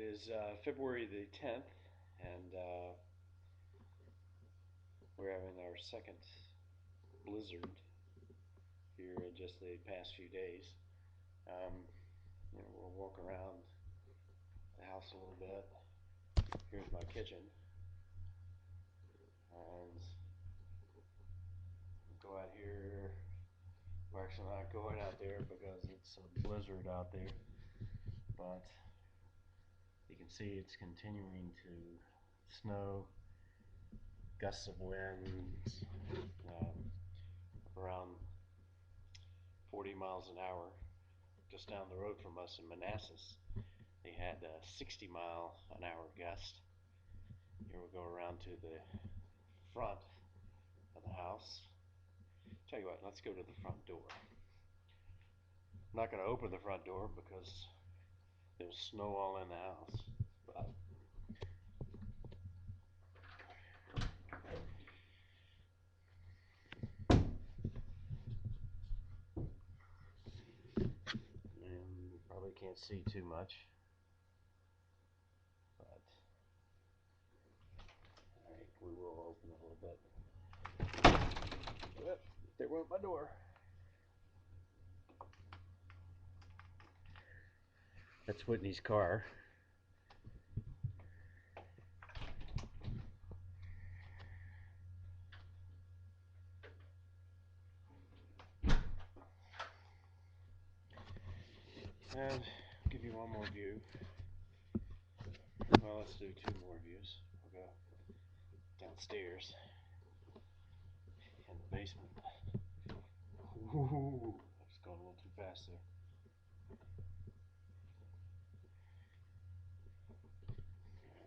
is February the 10th, and we're having our second blizzard here in just the past few days. We'll walk around the house a little bit. Here's my kitchen, and go out here. We're actually not going out there because it's a blizzard out there, but you can see it's continuing to snow, gusts of winds around 40 miles an hour. Just down the road from us in Manassas, they had a 60-mile-an-hour gust. Here we'll go around to the front of the house. Tell you what, let's go to the front door. I'm not going to open the front door because there's snow all in the house. But and you probably can't see too much. But alright, we will open a little bit. Yep, there went my door. That's Whitney's car. And I'll give you one more view. Well, let's do two more views. We'll go downstairs in the basement. Ooh, I was going a little too fast there.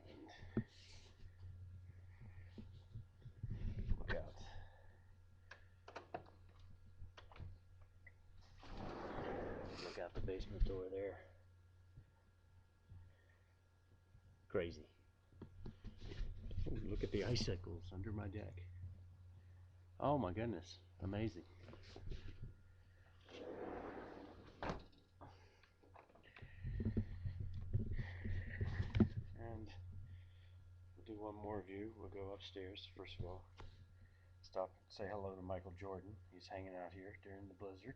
And look out. Look out the basement door there. Crazy. Ooh, look at the icicles under my deck. Oh my goodness, amazing. And we'll do one more view. We'll go upstairs first of all. Stop and say hello to Michael Jordan. He's hanging out here during the blizzard.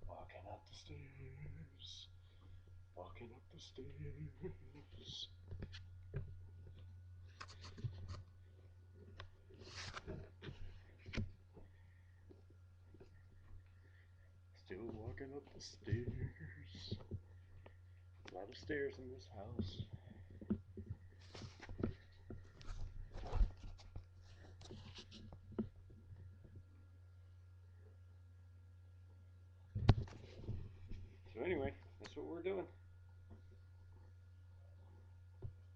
Walking up the stairs. Walking up the stairs. Still walking up the stairs. A lot of stairs in this house. So anyway, that's what we're doing.